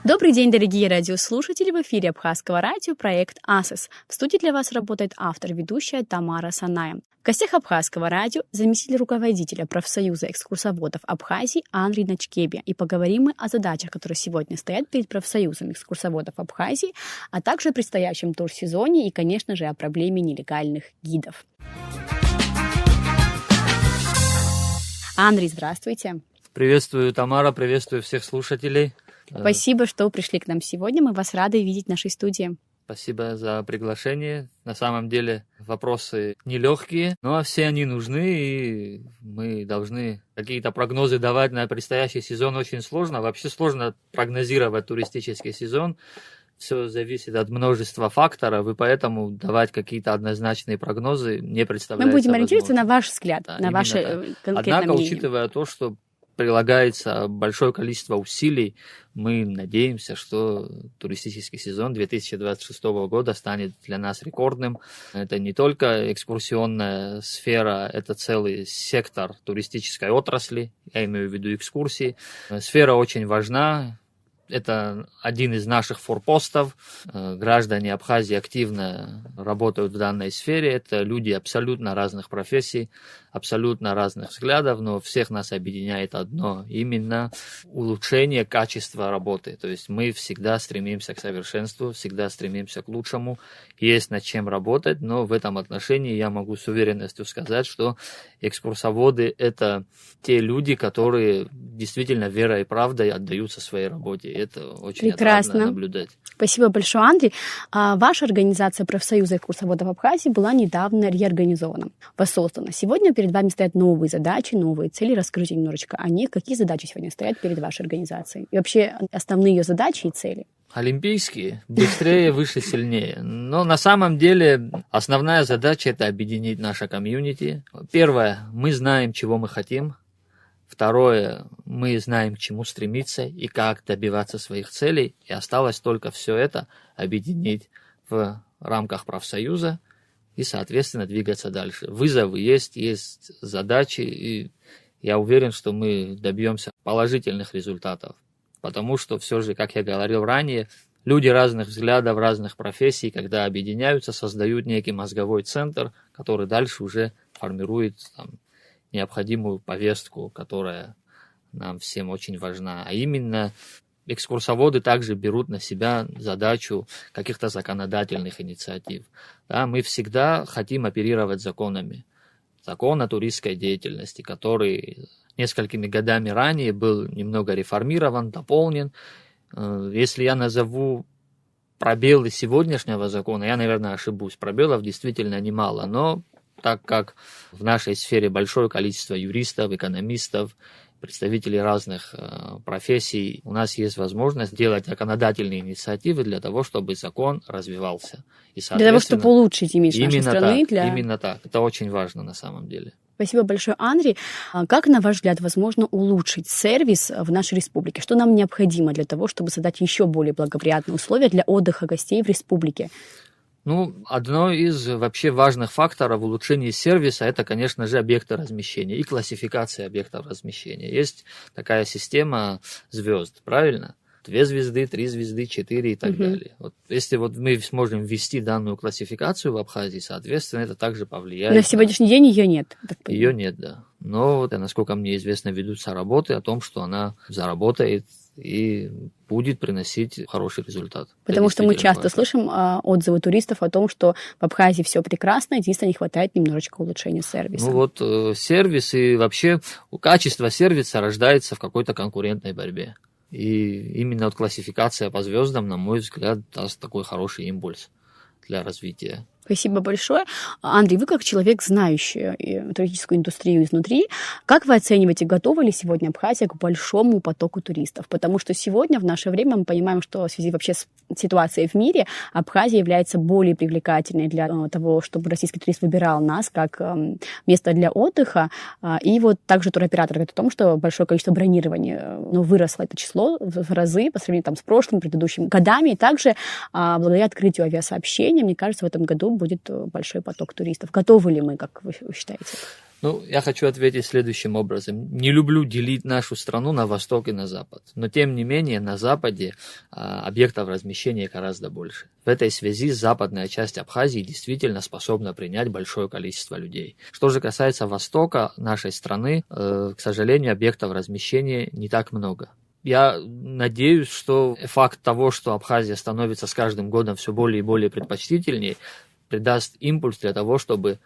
Добрый день, дорогие радиослушатели! В эфире Абхазского радио проект АСЭС. В студии для вас работает автор-ведущая Тамара Саная. В гостях Абхазского радио заместитель руководителя профсоюза экскурсоводов Абхазии Андрей Начкебе. И поговорим мы о задачах, которые сегодня стоят перед профсоюзом экскурсоводов Абхазии, а также о предстоящем турсезоне и, конечно же, о проблеме нелегальных гидов. Андрей, здравствуйте! Приветствую, Тамара, приветствую всех слушателей. Спасибо, что пришли к нам сегодня. Мы вас рады видеть в нашей студии. Спасибо за приглашение. На самом деле вопросы нелегкие, но все они нужны, и мы должны какие-то прогнозы давать на предстоящий сезон. Очень сложно. Вообще сложно прогнозировать туристический сезон. Все зависит от множества факторов, и поэтому давать какие-то однозначные прогнозы не представляется Мы будем ориентироваться возможным. на ваш взгляд, Да, на ваше конкретное Однако, мнение. учитывая то, что прилагается большое количество усилий, мы надеемся, что туристический сезон 2026 года станет для нас рекордным. Это не только экскурсионная сфера, это целый сектор туристической отрасли, я имею в виду экскурсии. Сфера очень важна. Это один из наших форпостов. Граждане Абхазии активно работают в данной сфере. Это люди абсолютно разных профессий, абсолютно разных взглядов, но всех нас объединяет одно – именно улучшение качества работы. То есть мы всегда стремимся к совершенству, всегда стремимся к лучшему. Есть над чем работать, но в этом отношении я могу с уверенностью сказать, что экскурсоводы – это те люди, которые действительно верой и правдой отдаются своей работе. Это очень отрадно наблюдать. Спасибо большое, Андрей. Ваша организация профсоюза экскурсоводов Абхазии была недавно реорганизована, воссоздана. Сегодня перед вами стоят новые задачи, новые цели. Расскажите немножечко о них. Какие задачи сегодня стоят перед вашей организацией? И вообще основные ее задачи и цели? Олимпийские, быстрее, выше, сильнее. Но на самом деле основная задача – это объединить наше комьюнити. Первое, мы знаем, чего мы хотим. Второе, мы знаем, к чему стремиться и как добиваться своих целей. И осталось только все это объединить в рамках профсоюза и, соответственно, двигаться дальше. Вызовы есть задачи, и я уверен, что мы добьемся положительных результатов. Потому что все же, как я говорил ранее, люди разных взглядов, разных профессий, когда объединяются, создают некий мозговой центр, который дальше уже формирует необходимую повестку, которая нам всем очень важна. А именно, экскурсоводы также берут на себя задачу каких-то законодательных инициатив. Да, мы всегда хотим оперировать законами. Закон о туристской деятельности, который несколькими годами ранее был немного реформирован, дополнен. Если я назову пробелы сегодняшнего закона, я, наверное, ошибусь. Пробелов действительно немало, но так как в нашей сфере большое количество юристов, экономистов, представителей разных профессий, у нас есть возможность делать законодательные инициативы для того, чтобы закон развивался. И, для того, чтобы улучшить имидж нашей страны. Именно так. Это очень важно на самом деле. Спасибо большое, Андрей. Как, на ваш взгляд, возможно улучшить сервис в нашей республике? Что нам необходимо для того, чтобы создать еще более благоприятные условия для отдыха гостей в республике? Одно из вообще важных факторов улучшения сервиса – это, конечно же, объекты размещения и классификация объектов размещения. Есть такая система звезд, правильно? 2 звезды, 3 звезды, 4 и так далее. Если мы сможем ввести данную классификацию в Абхазии, соответственно, это также повлияет. На сегодняшний день ее нет. Ее нет, да. Но, насколько мне известно, ведутся работы о том, что она заработает и будет приносить хороший результат. Потому что мы часто слышим отзывы туристов о том, что в Абхазии все прекрасно, единственное, не хватает немножечко улучшения сервиса. Сервис и вообще качество сервиса рождается в какой-то конкурентной борьбе. И именно классификация по звездам, на мой взгляд, даст такой хороший импульс для развития. Спасибо большое. Андрей, вы как человек, знающий туристическую индустрию изнутри, как вы оцениваете, готова ли сегодня Абхазия к большому потоку туристов? Потому что сегодня, в наше время, мы понимаем, что в связи вообще с ситуацией в мире, Абхазия является более привлекательной для того, чтобы российский турист выбирал нас как место для отдыха. И также туроператор говорит о том, что большое количество бронирований выросло это число в разы по сравнению с прошлыми, предыдущими годами. И также благодаря открытию авиасообщения, мне кажется, в этом году будет большой поток туристов. Готовы ли мы, как вы считаете? Ну, я хочу ответить следующим образом. Не люблю делить нашу страну на восток и на запад. Но, тем не менее, на западе объектов размещения гораздо больше. В этой связи западная часть Абхазии действительно способна принять большое количество людей. Что же касается востока нашей страны, к сожалению, объектов размещения не так много. Я надеюсь, что факт того, что Абхазия становится с каждым годом все более и более предпочтительнее, придаст импульс для того, чтобы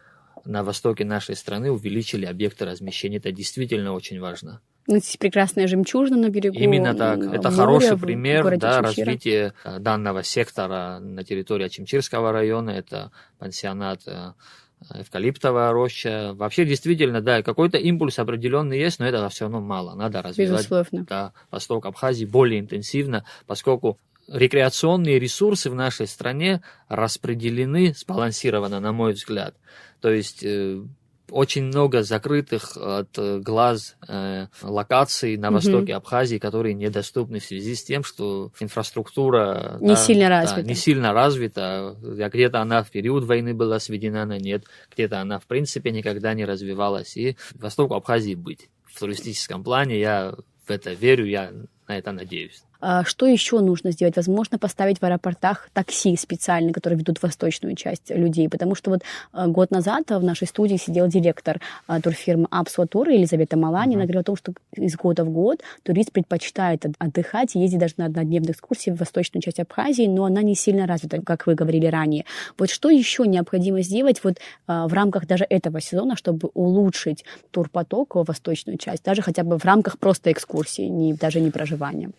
на востоке нашей страны увеличили объекты размещения. Это действительно очень важно. Здесь прекрасная жемчужина на берегу. Именно так. Это моря, хороший пример Чимчира. развития данного сектора на территории Чимчирского района. Это пансионат эвкалиптовая роща. Вообще, действительно, да, какой-то импульс определенный есть, но этого все равно мало. Надо развивать восток Абхазии более интенсивно, поскольку рекреационные ресурсы в нашей стране распределены сбалансированно, на мой взгляд. То есть очень много закрытых от глаз локаций на востоке Абхазии, которые недоступны в связи с тем, что инфраструктура не сильно развита. Где-то она в период войны была сведена на нет, где-то она в принципе никогда не развивалась. И востоку Абхазии быть в туристическом плане, я в это верю, я на это надеюсь. Что еще нужно сделать? Возможно, поставить в аэропортах такси специальные, которые ведут в восточную часть людей. Потому что вот год назад в нашей студии сидел директор турфирмы Апсуа Тур Елизавета Маланина. Говорила о том, что из года в год турист предпочитает отдыхать, ездить даже на однодневные экскурсии в восточную часть Абхазии, но она не сильно развита, как вы говорили ранее. Вот что еще необходимо сделать вот в рамках даже этого сезона, чтобы улучшить турпоток в восточную часть, даже хотя бы в рамках просто экскурсии, даже не проживания?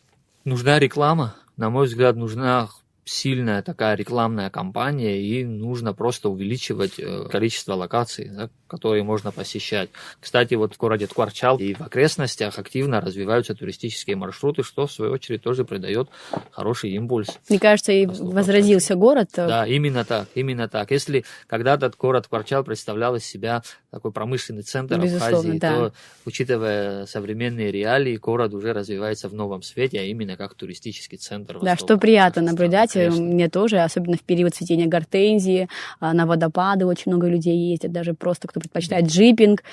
Нужна реклама. На мой взгляд, нужна сильная такая рекламная кампания, и нужно просто увеличивать количество локаций, да, которые можно посещать. Кстати, вот в городе Ткварчал и в окрестностях активно развиваются туристические маршруты, что в свою очередь тоже придает хороший импульс. Мне кажется, и возродился город. Да, именно так. Если когда-то город Ткварчал представлял из себя такой промышленный центр Абхазии, то, учитывая современные реалии, город уже развивается в новом свете, а именно как туристический центр. Да, что приятно наблюдать. Мне тоже, особенно в период цветения гортензии, на водопады очень много людей ездят, даже просто кто предпочитает джипинг,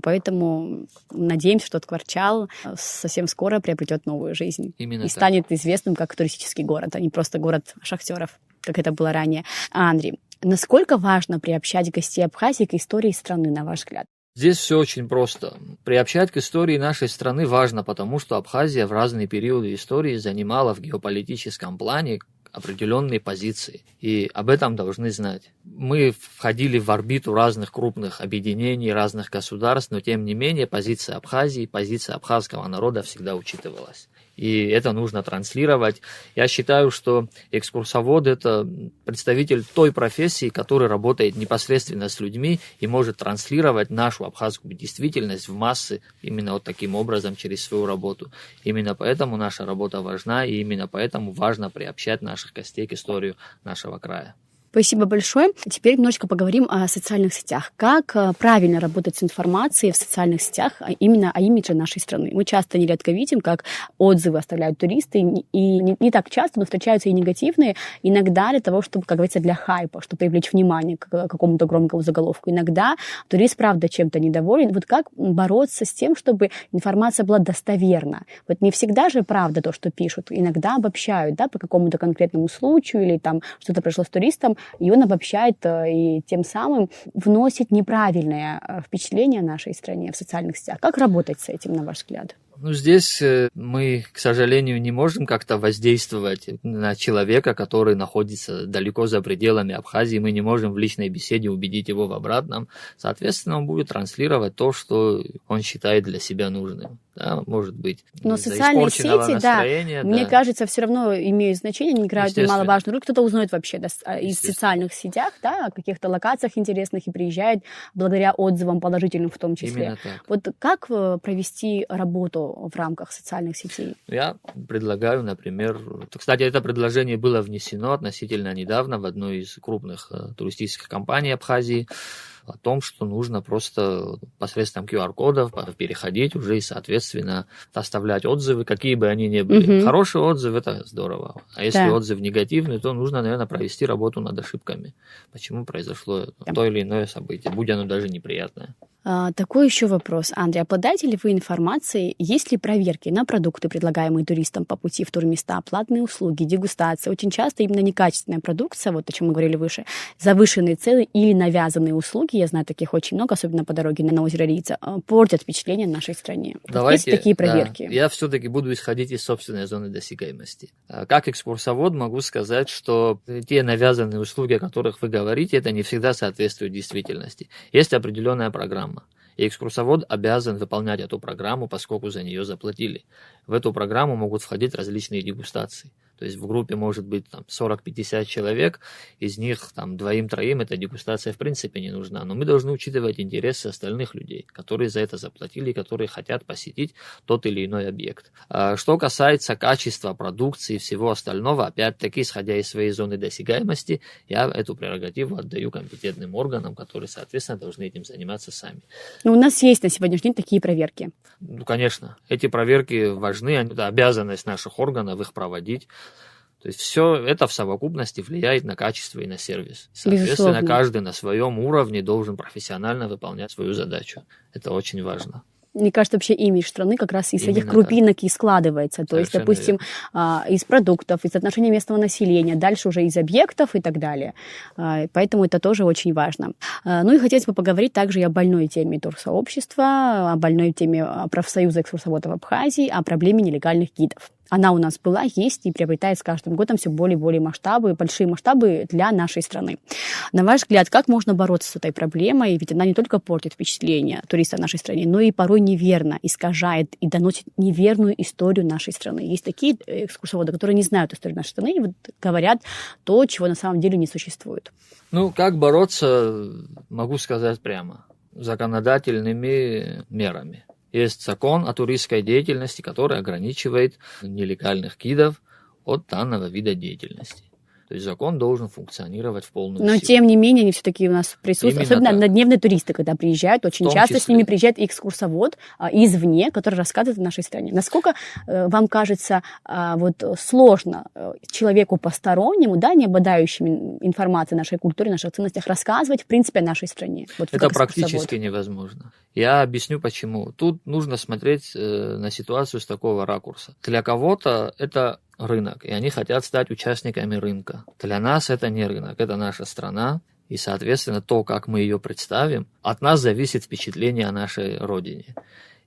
поэтому надеемся, что Ткварчал совсем скоро приобретет новую жизнь и станет известным как туристический город, а не просто город шахтеров, как это было ранее. Андрей, насколько важно приобщать гостей Абхазии к истории страны, на ваш взгляд? Здесь все очень просто. Приобщать к истории нашей страны важно, потому что Абхазия в разные периоды истории занимала в геополитическом плане определенные позиции, и об этом должны знать. Мы входили в орбиту разных крупных объединений, разных государств, но тем не менее позиция Абхазии, позиция абхазского народа всегда учитывалась. И это нужно транслировать. Я считаю, что экскурсовод – это представитель той профессии, который работает непосредственно с людьми и может транслировать нашу абхазскую действительность в массы именно вот таким образом, через свою работу. Именно поэтому наша работа важна, и именно поэтому важно приобщать наших гостей к истории нашего края. Спасибо большое. Теперь немножечко поговорим о социальных сетях. Как правильно работать с информацией в социальных сетях, именно о имидже нашей страны? Мы часто нередко видим, как отзывы оставляют туристы, и не так часто, но встречаются и негативные, иногда для того, чтобы, как говорится, для хайпа, чтобы привлечь внимание к какому-то громкому заголовку. Иногда турист, правда, чем-то недоволен. Вот как бороться с тем, чтобы информация была достоверна? Вот не всегда же правда то, что пишут. Иногда обобщают, да, по какому-то конкретному случаю, или там что-то произошло с туристом, и он обобщает и тем самым вносит неправильное впечатление о нашей стране в социальных сетях. Как работать с этим, на ваш взгляд? Здесь мы, к сожалению, не можем как-то воздействовать на человека, который находится далеко за пределами Абхазии. Мы не можем в личной беседе убедить его в обратном. Соответственно, он будет транслировать то, что он считает для себя нужным. Да, может быть, но социальные сети, да, мне кажется, все равно имеют значение, они играют немаловажную роль. Кто-то узнает вообще из социальных сетях, да, о каких-то локациях интересных и приезжает благодаря отзывам положительным в том числе. Вот как провести работу в рамках социальных сетей? Я предлагаю, например, кстати, это предложение было внесено относительно недавно в одной из крупных туристических компаний Абхазии. о том, что нужно просто посредством QR-кодов переходить уже и, соответственно, оставлять отзывы, какие бы они ни были. Хороший отзыв – это здорово. А если отзыв негативный, то нужно, наверное, провести работу над ошибками. Почему произошло то или иное событие, будь оно даже неприятное. Такой еще вопрос, Андрей. Обладаете ли вы информацией, есть ли проверки на продукты, предлагаемые туристам по пути в турместа, платные услуги, дегустации? Очень часто именно некачественная продукция, вот о чем мы говорили выше, завышенные цены или навязанные услуги, я знаю таких очень много, особенно по дороге на озеро Рица, портят впечатление в нашей стране. Давайте, есть такие проверки? Да, я все-таки буду исходить из собственной зоны досягаемости. Как экскурсовод могу сказать, что те навязанные услуги, о которых вы говорите, это не всегда соответствует действительности. Есть определенная программа. И экскурсовод обязан выполнять эту программу, поскольку за нее заплатили. В эту программу могут входить различные дегустации. То есть в группе может быть 40-50 человек, из них 2-3 эта дегустация в принципе не нужна. Но мы должны учитывать интересы остальных людей, которые за это заплатили, которые хотят посетить тот или иной объект. Что касается качества продукции и всего остального, опять-таки, исходя из своей зоны досягаемости, я эту прерогативу отдаю компетентным органам, которые, соответственно, должны этим заниматься сами. Но у нас есть на сегодняшний день такие проверки. Ну, конечно, эти проверки важны, это обязанность наших органов их проводить. То есть все это в совокупности влияет на качество и на сервис. Соответственно, Безусловно. каждый на своем уровне должен профессионально выполнять свою задачу. Это очень важно. Мне кажется, вообще имидж страны как раз из Именно этих крупинок и складывается. То есть, Совершенно допустим, из продуктов, из отношения местного населения, дальше уже из объектов и так далее. Поэтому это тоже очень важно. Ну и хотелось бы поговорить также и о больной теме турсообщества, о больной теме профсоюза экскурсоводов Абхазии, о проблеме нелегальных гидов. Она у нас была, есть и приобретает с каждым годом все более и более масштабы, большие масштабы для нашей страны. На ваш взгляд, как можно бороться с этой проблемой? Ведь она не только портит впечатление туриста в нашей стране, но и порой неверно искажает и доносит неверную историю нашей страны. Есть такие экскурсоводы, которые не знают историю нашей страны и вот говорят то, чего на самом деле не существует. Ну, как бороться, могу сказать прямо. Законодательными мерами. Есть закон о туристской деятельности, который ограничивает нелегальных гидов от данного вида деятельности. То есть закон должен функционировать в полную Но, силу. тем не менее, они все-таки у нас присутствуют. Именно Особенно так. однодневные туристы, когда приезжают, очень В том часто с числе. ними приезжает экскурсовод извне, который рассказывает о нашей стране. Насколько вам кажется сложно человеку постороннему, да, не обладающему информацией о нашей культуре, наших ценностях, рассказывать, в принципе, о нашей стране? Вот Это как практически экскурсовод. невозможно. Я объясню почему. Тут нужно смотреть на ситуацию с такого ракурса. Для кого-то это рынок, и они хотят стать участниками рынка. Для нас это не рынок, это наша страна, и, соответственно, то, как мы ее представим, от нас зависит впечатление о нашей родине.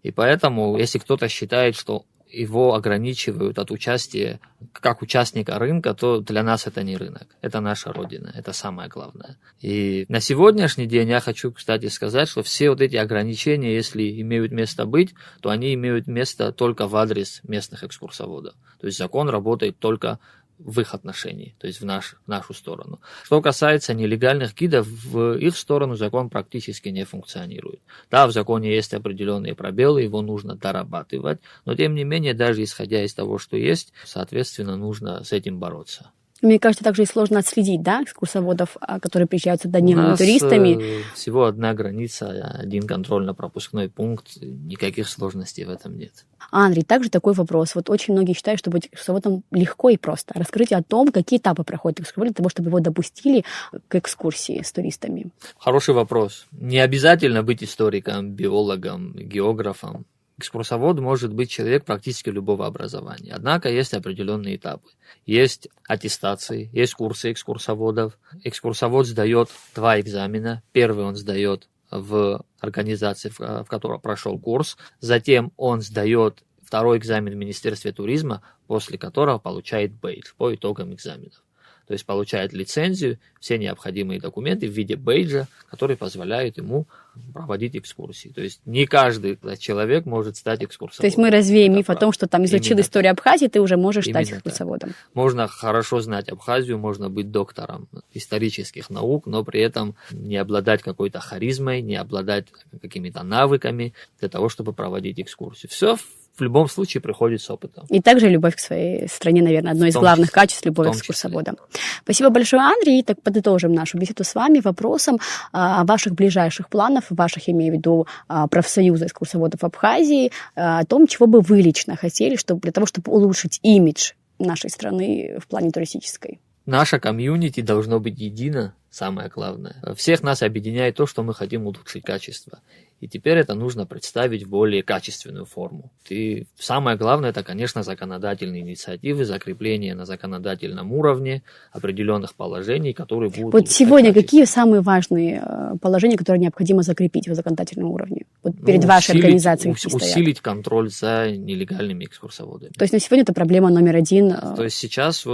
И поэтому, если кто-то считает, что его ограничивают от участия как участника рынка, то для нас это не рынок, это наша родина, это самое главное. И на сегодняшний день я хочу, кстати, сказать, что все вот эти ограничения, если имеют место быть, то они имеют место только в адрес местных экскурсоводов. То есть закон работает только в их отношении, то есть в нашу сторону. Что касается нелегальных гидов, в их сторону закон практически не функционирует. Да, в законе есть определенные пробелы, его нужно дорабатывать, но тем не менее, даже исходя из того, что есть, соответственно, нужно с этим бороться. Мне кажется, также и сложно отследить, да, экскурсоводов, которые приезжают с однодневными У нас туристами. всего одна граница, один контрольно-пропускной пункт, никаких сложностей в этом нет. Андрей, также такой вопрос. Вот очень многие считают, что быть экскурсоводом легко и просто. Расскажите о том, какие этапы проходит экскурсовод для того, чтобы его допустили к экскурсии с туристами. Хороший вопрос. Не обязательно быть историком, биологом, географом. Экскурсовод может быть человек практически любого образования. Однако есть определенные этапы. Есть аттестации, есть курсы экскурсоводов. Экскурсовод сдает 2 экзамена. Первый он сдает в организации, в которой прошел курс. Затем он сдает 2-й экзамен в Министерстве туризма, после которого получает бейдж по итогам экзаменов. То есть получает лицензию, все необходимые документы в виде бейджа, которые позволяют ему проводить экскурсии. То есть не каждый человек может стать экскурсоводом. То есть мы развеем миф о правда. том, что там изучил Именно историю Абхазии, ты уже можешь стать Именно экскурсоводом. Можно хорошо знать Абхазию, можно быть доктором исторических наук, но при этом не обладать какой-то харизмой, не обладать какими-то навыками для того, чтобы проводить экскурсию. Все в любом случае приходит с опытом. И также любовь к своей стране, наверное, одно из главных качеств любовь экскурсовода. Спасибо большое, Андрей. И так подытожим нашу беседу с вами вопросом о ваших ближайших планах, ваших, имею в виду, профсоюза экскурсоводов Абхазии, о том, чего бы вы лично хотели, для того, чтобы улучшить имидж нашей страны в плане туристической. Наша комьюнити должно быть едино, самое главное. Всех нас объединяет то, что мы хотим улучшить качество. И теперь это нужно представить в более качественную форму. И самое главное, это, конечно, законодательные инициативы, закрепление на законодательном уровне определенных положений, которые будут... Вот сегодня какие самые важные положения, которые необходимо закрепить в законодательном уровне? Вот перед вашей организацией усилить контроль за нелегальными экскурсоводами. То есть на сегодня это проблема номер один. То есть сейчас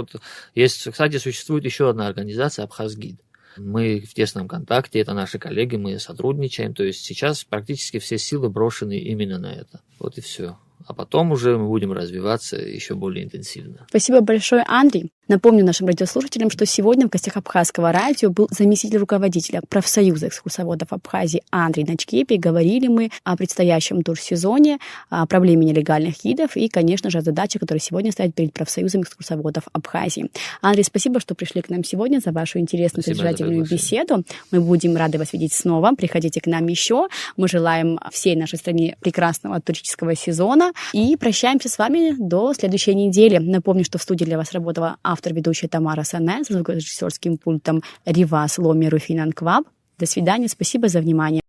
кстати, существует еще одна организация Абхазгид. Мы в тесном контакте, это наши коллеги, мы сотрудничаем. То есть сейчас практически все силы брошены именно на это. Вот и все. А потом уже мы будем развиваться еще более интенсивно. Спасибо большое, Андрей. Напомню нашим радиослушателям, что сегодня в гостях Абхазского радио был заместитель руководителя профсоюза экскурсоводов Абхазии Андрей Начкепи. Говорили мы о предстоящем турсезоне, о проблеме нелегальных гидов и, конечно же, о задаче, которая сегодня стоит перед профсоюзом экскурсоводов Абхазии. Андрей, спасибо, что пришли к нам сегодня за вашу интересную, содержательную беседу. Мы будем рады вас видеть снова. Приходите к нам еще. Мы желаем всей нашей стране прекрасного туристического сезона. И прощаемся с вами до следующей недели. Напомню, что в студии для вас работала автор-ведущая Тамара Сане, с звукорежиссерским пультом Ривас Ломи Руфинан Кваб. До свидания, спасибо за внимание.